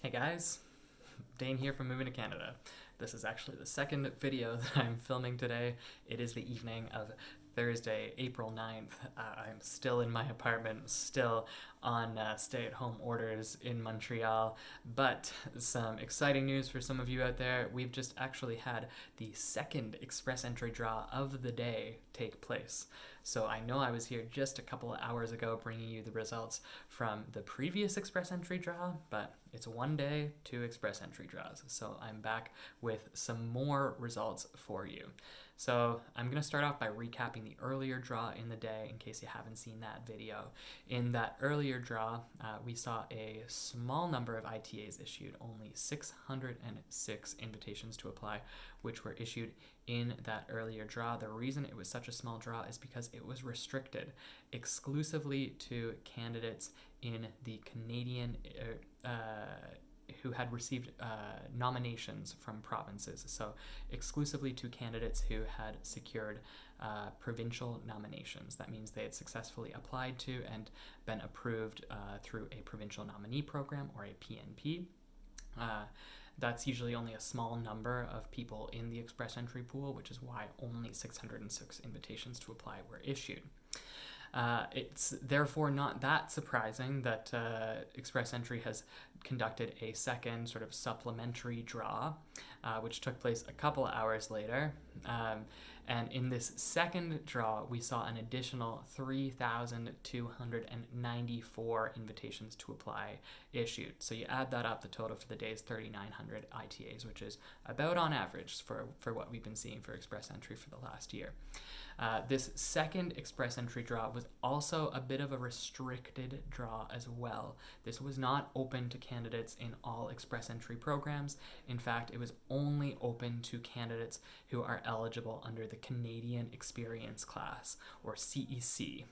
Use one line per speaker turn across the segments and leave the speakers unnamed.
Hey guys, Dane here from Moving to Canada. This is actually the second video that I'm filming today. It is the evening of Thursday, April 9th. I'm still in my apartment, still on stay-at-home orders in Montreal, but some exciting news for some of you out there. We've just actually had the second express entry draw of the day take place. So I know I was here just a couple of hours ago bringing you the results from the previous express entry draw, but it's one day, two express entry draws. So I'm back with some more results for you. So I'm going to start off by recapping the earlier draw in the day in case you haven't seen that video. In that earlier draw, we saw a small number of ITAs issued, only 606 invitations to apply, which were issued in that earlier draw. The reason it was such a small draw is because it was restricted exclusively to candidates in the Canadian who had received nominations from provinces. So exclusively to candidates who had secured provincial nominations. That means they had successfully applied to and been approved through a provincial nominee program or a PNP. That's usually only a small number of people in the express entry pool, which is why only 606 invitations to apply were issued. It's therefore not that surprising that Express Entry has conducted a second sort of supplementary draw, which took place a couple hours later. And in this second draw, we saw an additional 3,294 invitations to apply issued. So you add that up, the total for the day is 3,900 ITAs, which is about on average for what we've been seeing for Express Entry for the last year. This second express entry draw was also a bit of a restricted draw as well. This was not open to candidates in all express entry programs. In fact, it was only open to candidates who are eligible under the Canadian Experience Class, or CEC.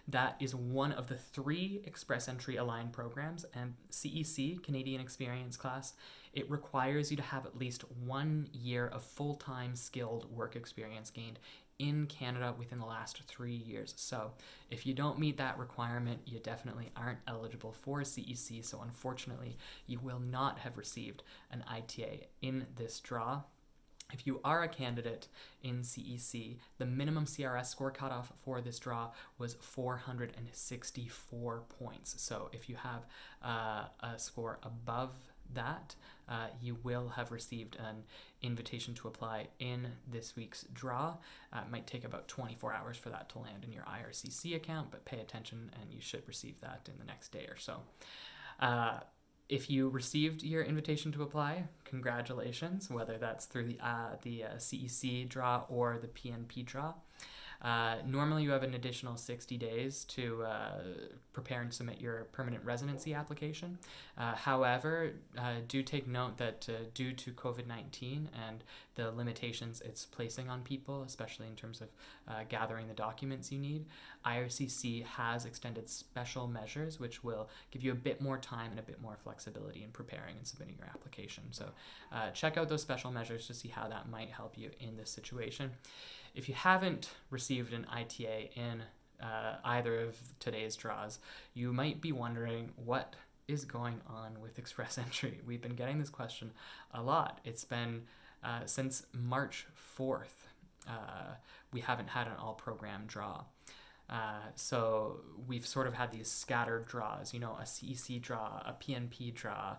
That is one of the 3 express entry aligned programs, and CEC, Canadian Experience Class, it requires you to have at least 1 year of full-time skilled work experience gained in Canada within the last 3 years. So if you don't meet that requirement, you definitely aren't eligible for CEC. So unfortunately, you will not have received an ITA in this draw. If you are a candidate in CEC, the minimum CRS score cutoff for this draw was 464 points. So if you have a score above that, you will have received an invitation to apply in this week's draw. It might take about 24 hours for that to land in your IRCC account, but pay attention and you should receive that in the next day or so. If you received your invitation to apply, congratulations, whether that's through the CEC draw or the PNP draw. Normally you have an additional 60 days to prepare and submit your permanent residency application. However, do take note that due to COVID-19 and the limitations it's placing on people, especially in terms of gathering the documents you need, IRCC has extended special measures which will give you a bit more time and a bit more flexibility in preparing and submitting your application. So check out those special measures to see how that might help you in this situation. If you haven't received an ITA in either of today's draws, you might be wondering what is going on with Express Entry. We've been getting this question a lot. It's been since March 4th. We haven't had an all-program draw. So we've sort of had these scattered draws, a CEC draw, a PNP draw,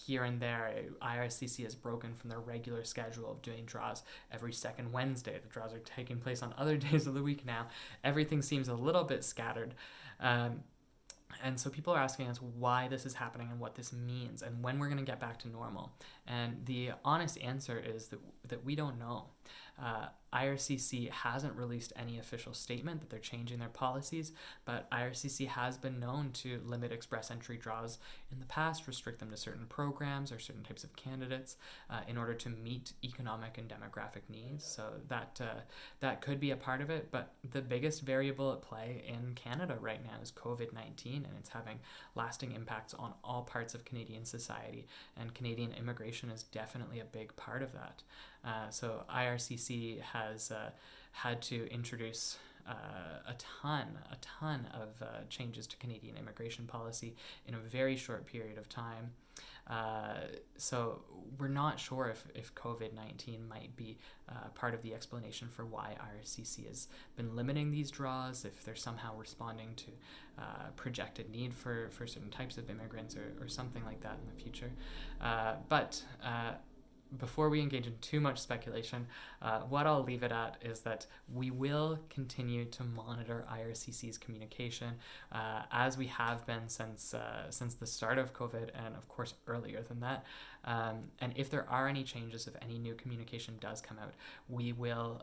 here and there. IRCC has broken from their regular schedule of doing draws every second Wednesday. The draws are taking place on other days of the week now. Everything seems a little bit scattered. And so people are asking us why this is happening and what this means and when we're going to get back to normal. And the honest answer is that we don't know. IRCC hasn't released any official statement that they're changing their policies, but IRCC has been known to limit express entry draws in the past, restrict them to certain programs or certain types of candidates in order to meet economic and demographic needs. So that could be a part of it, but the biggest variable at play in Canada right now is COVID-19, and it's having lasting impacts on all parts of Canadian society, and Canadian immigration is definitely a big part of that. So IRCC has had to introduce a ton of changes to Canadian immigration policy in a very short period of time. So we're not sure if COVID-19 might be part of the explanation for why IRCC has been limiting these draws, if they're somehow responding to projected need for certain types of immigrants or something like that in the future. But before we engage in too much speculation, what I'll leave it at is that we will continue to monitor IRCC's communication as we have been since the start of COVID, and of course earlier than that. And if there are any changes, if any new communication does come out, we will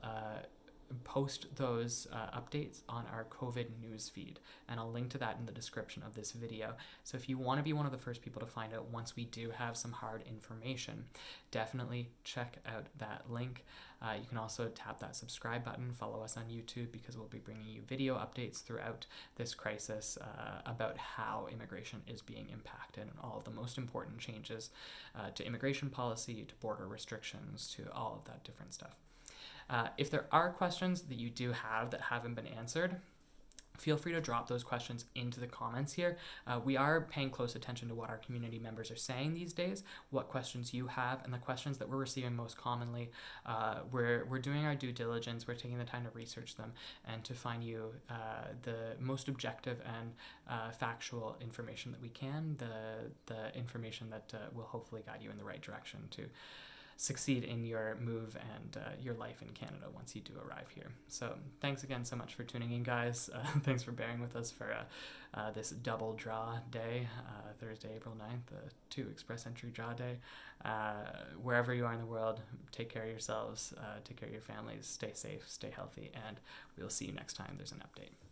post those updates on our COVID news feed, and I'll link to that in the description of this video. So if you want to be one of the first people to find out once we do have some hard information, definitely check out that link. You can also tap that subscribe button, follow us on YouTube, because we'll be bringing you video updates throughout this crisis about how immigration is being impacted and all of the most important changes to immigration policy, to border restrictions, to all of that different stuff. If there are questions that you do have that haven't been answered, feel free to drop those questions into the comments here. We are paying close attention to what our community members are saying these days, what questions you have, and the questions that we're receiving most commonly. We're doing our due diligence, we're taking the time to research them and to find you the most objective and factual information that we can, the information that will hopefully guide you in the right direction to succeed in your move and your life in Canada once you do arrive here. So thanks again so much for tuning in, guys. Thanks for bearing with us for this double draw day, Thursday, April 9th, the 2 Express Entry draw day. Wherever you are in the world, take care of yourselves, take care of your families, stay safe, stay healthy, and we'll see you next time there's an update.